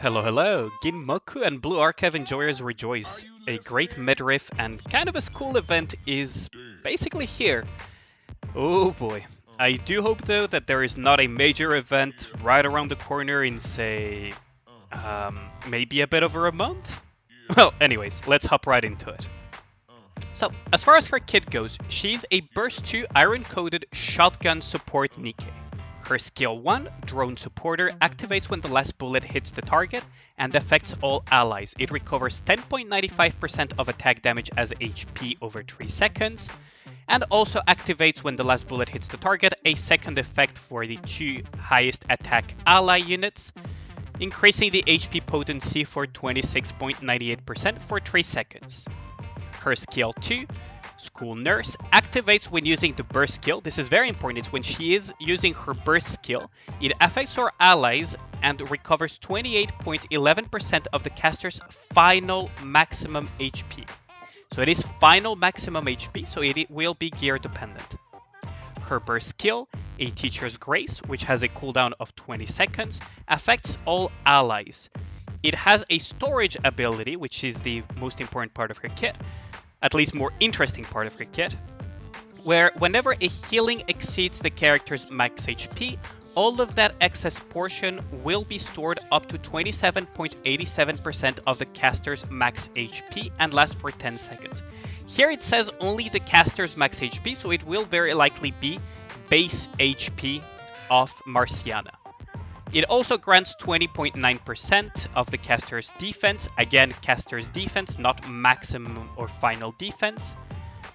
Hello, hello! Ginmoku and Blue Archive enjoyers rejoice. A great midriff and kind of a school event is basically here. Oh boy. I do hope though that there is not a major event right around the corner in say, maybe a bit over a month? Well, anyways, let's hop right into it. So, as far as her kit goes, she's a Burst 2 iron-coated shotgun support Nikke. Her skill 1, Drone Supporter, activates when the last bullet hits the target and affects all allies. It recovers 10.95% of attack damage as HP over 3 seconds, and also activates when the last bullet hits the target, a second effect for the 2 highest attack ally units, increasing the HP potency for 26.98% for 3 seconds. Her skill 2, School Nurse, activates when using the burst skill. This is very important. It's when she is using her burst skill. It affects her allies and recovers 28.11% of the caster's final maximum HP. So it is final maximum HP, so it will be gear dependent. Her burst skill, a Teacher's Grace, which has a cooldown of 20 seconds, affects all allies. It has a storage ability, which is the most important part of her kit, at least more interesting part of her kit, where whenever a healing exceeds the character's max HP, all of that excess portion will be stored up to 27.87% of the caster's max HP and lasts for 10 seconds. Here it says only the caster's max HP, so it will very likely be base HP of Marciana. It also grants 20.9% of the caster's defense, again caster's defense, not maximum or final defense,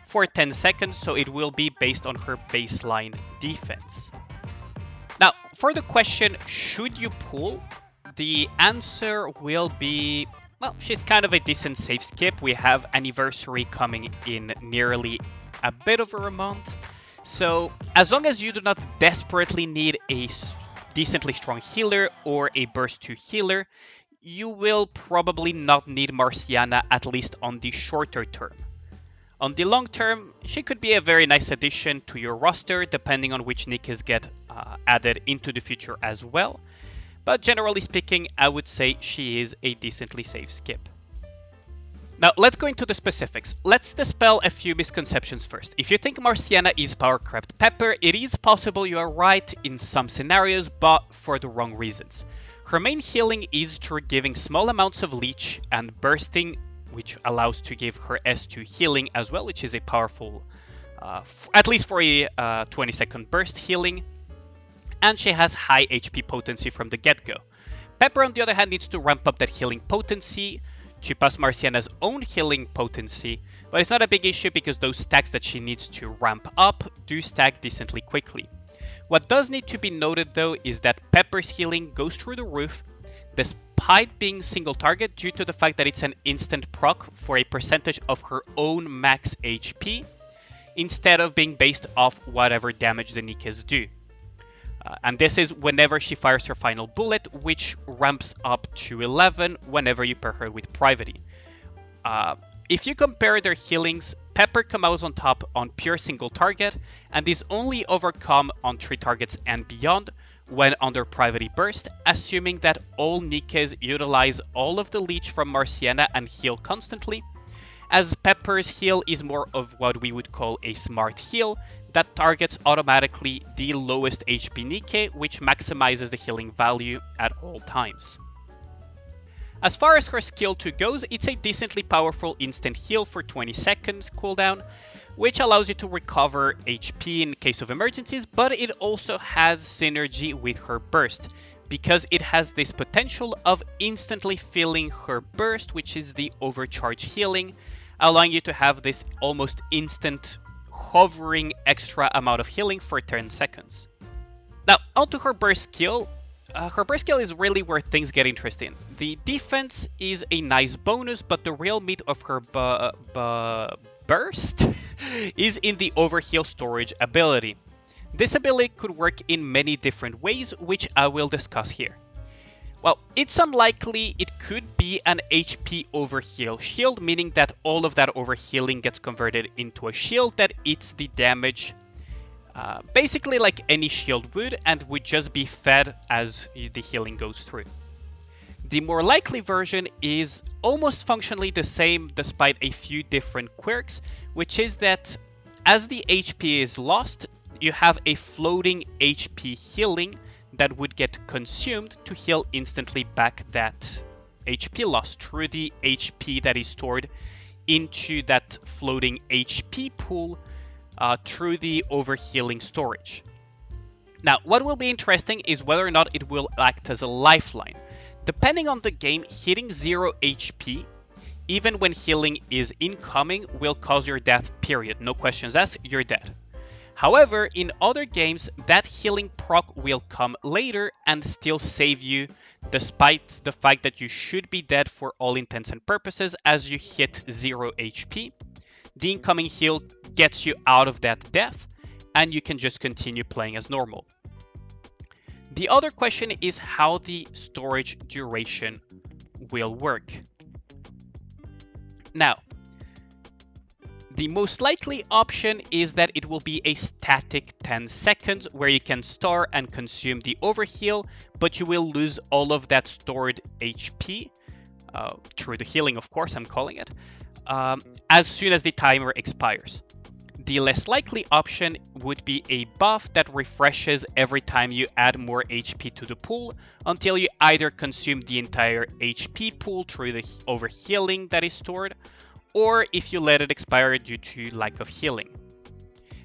for 10 seconds, so it will be based on her baseline defense. Now, for the question, should you pull? The answer will be, well, she's kind of a decent safe skip. We have Anniversary coming in nearly a bit over a month, so as long as you do not desperately need a decently strong healer or a burst 2 healer, you will probably not need Marciana, at least on the shorter term. On the long term, she could be a very nice addition to your roster, depending on which Nikkes get added into the future as well. But generally speaking, I would say she is a decently safe skip. Now, let's go into the specifics. Let's dispel a few misconceptions first. If you think Marciana is power-crept Pepper, it is possible you are right in some scenarios, but for the wrong reasons. Her main healing is through giving small amounts of leech and bursting, which allows to give her S2 healing as well, which is a powerful, at least for a 20-second burst healing. And she has high HP potency from the get-go. Pepper, on the other hand, needs to ramp up that healing potency to pass Marciana's own healing potency, but it's not a big issue because those stacks that she needs to ramp up do stack decently quickly. What does need to be noted though is that Pepper's healing goes through the roof despite being single target due to the fact that it's an instant proc for a percentage of her own max HP instead of being based off whatever damage the Nikkes do. And this is whenever she fires her final bullet, which ramps up to 11 whenever you pair her with Privity. If you compare their healings, Pepper comes out on top on pure single target, and is only overcome on 3 targets and beyond when under Privity Burst, assuming that all Nikkes utilize all of the leech from Marciana and heal constantly, as Pepper's heal is more of what we would call a smart heal, that targets automatically the lowest HP Nikke, which maximizes the healing value at all times. As far as her skill 2 goes, it's a decently powerful instant heal for 20 seconds cooldown, which allows you to recover HP in case of emergencies, but it also has synergy with her burst, because it has this potential of instantly filling her burst, which is the overcharge healing, allowing you to have this almost instant hovering extra amount of healing for 10 seconds. Now, onto her burst skill. Her burst skill is really where things get interesting. The defense is a nice bonus, but the real meat of her burst is in the overheal storage ability. This ability could work in many different ways, which I will discuss here. Well, it's unlikely it could be an HP overheal shield, meaning that all of that overhealing gets converted into a shield that eats the damage, basically like any shield would, and would just be fed as the healing goes through. The more likely version is almost functionally the same despite a few different quirks, which is that as the HP is lost, you have a floating HP healing that would get consumed to heal instantly back that HP loss through the HP that is stored into that floating HP pool through the overhealing storage. Now, what will be interesting is whether or not it will act as a lifeline. Depending on the game, hitting 0 HP, even when healing is incoming, will cause your death, period. No questions asked, you're dead. However, in other games, that healing proc will come later and still save you, despite the fact that you should be dead for all intents and purposes as you hit 0 HP. The incoming heal gets you out of that death, and you can just continue playing as normal. The other question is how the storage duration will work. Now, the most likely option is that it will be a static 10 seconds where you can store and consume the overheal, but you will lose all of that stored HP, through the healing of course I'm calling it, as soon as the timer expires. The less likely option would be a buff that refreshes every time you add more HP to the pool until you either consume the entire HP pool through the overhealing that is stored, or if you let it expire due to lack of healing.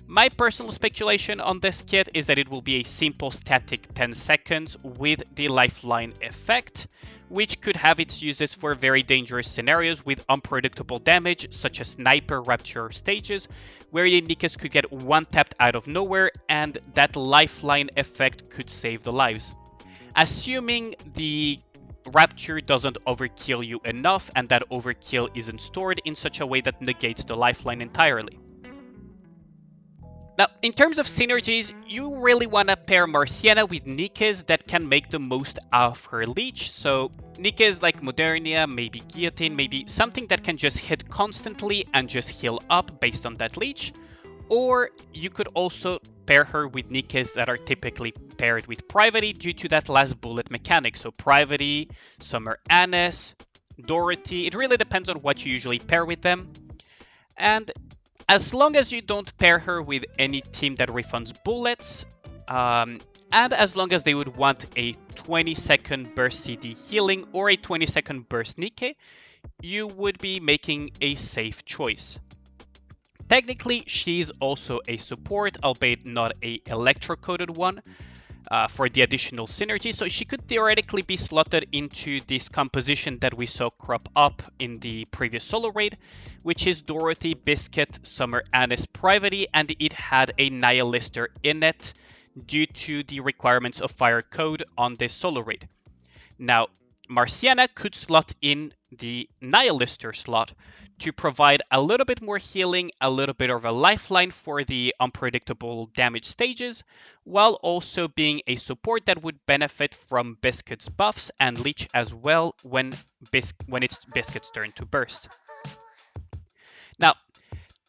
My personal speculation on this kit is that it will be a simple static 10 seconds with the lifeline effect, which could have its uses for very dangerous scenarios with unpredictable damage, such as sniper rapture stages, where your Nikkes could get one tapped out of nowhere, and that lifeline effect could save the lives. Assuming the rapture doesn't overkill you enough, and that overkill isn't stored in such a way that negates the lifeline entirely. Now, in terms of synergies, you really want to pair Marciana with Nikkes that can make the most of her leech. So Nikkes like Modernia, maybe Guillotine, maybe something that can just hit constantly and just heal up based on that leech. Or you could also pair her with Nikkes that are typically paired with Privity due to that last bullet mechanic. So Privity, Summer Anise, Dorothy, it really depends on what you usually pair with them. And as long as you don't pair her with any team that refunds bullets, and as long as they would want a 20-second burst CD healing or a 20-second burst Nikke, you would be making a safe choice. Technically, she's also a support, albeit not a electro-coded one, for the additional synergy, so she could theoretically be slotted into this composition that we saw crop up in the previous solo raid, which is Dorothy, Biscuit, Summer Anise, Privity, and it had a Nihilister in it due to the requirements of Fire Code on this solo raid. Now, Marciana could slot in the Nihilister slot to provide a little bit more healing, a little bit of a lifeline for the unpredictable damage stages, while also being a support that would benefit from Biscuit's buffs and leech as well when it's Biscuit's turn to burst. Now,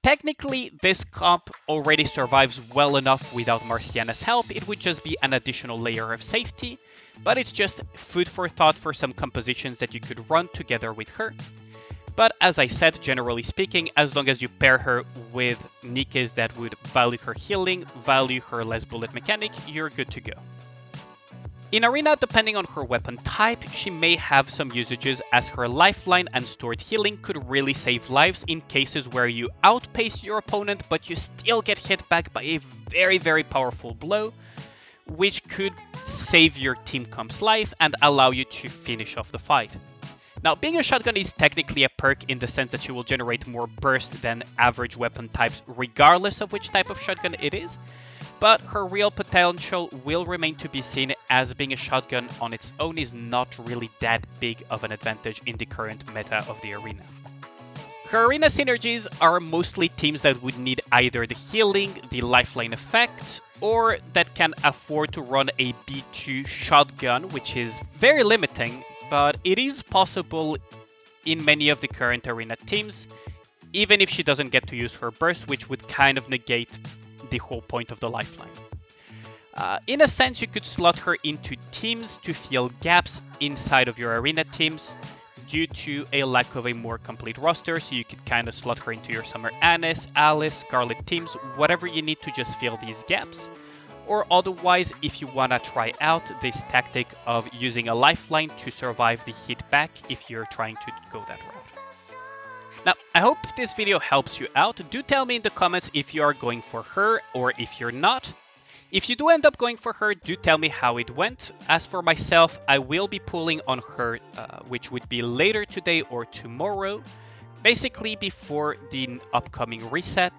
technically, this comp already survives well enough without Marciana's help. It would just be an additional layer of safety, but it's just food for thought for some compositions that you could run together with her. But as I said, generally speaking, as long as you pair her with Nikkes that would value her healing, value her less bullet mechanic, you're good to go. In Arena, depending on her weapon type, she may have some usages as her lifeline and stored healing could really save lives in cases where you outpace your opponent but you still get hit back by a very, very powerful blow, which could save your team comp's life and allow you to finish off the fight. Now, being a shotgun is technically a perk in the sense that she will generate more burst than average weapon types regardless of which type of shotgun it is, but her real potential will remain to be seen as being a shotgun on its own is not really that big of an advantage in the current meta of the arena. Her arena synergies are mostly teams that would need either the healing, the lifeline effect, or that can afford to run a B2 shotgun, which is very limiting, but it is possible in many of the current arena teams, even if she doesn't get to use her burst, which would kind of negate the whole point of the lifeline. In a sense, you could slot her into teams to fill gaps inside of your arena teams due to a lack of a more complete roster, so you could kind of slot her into your Summer Anise, Alice, Scarlet teams, whatever you need to just fill these gaps. Or otherwise, if you wanna try out this tactic of using a lifeline to survive the hit back if you're trying to go that route. Now, I hope this video helps you out. Do tell me in the comments if you are going for her or if you're not. If you do end up going for her, do tell me how it went. As for myself, I will be pulling on her, which would be later today or tomorrow, basically before the upcoming reset.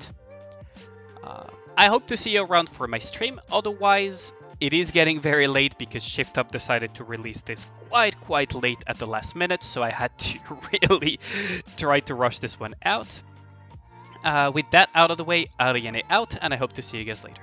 I hope to see you around for my stream. Otherwise, it is getting very late because ShiftUp decided to release this quite late at the last minute, so I had to really try to rush this one out. With that out of the way, Ariane out, and I hope to see you guys later.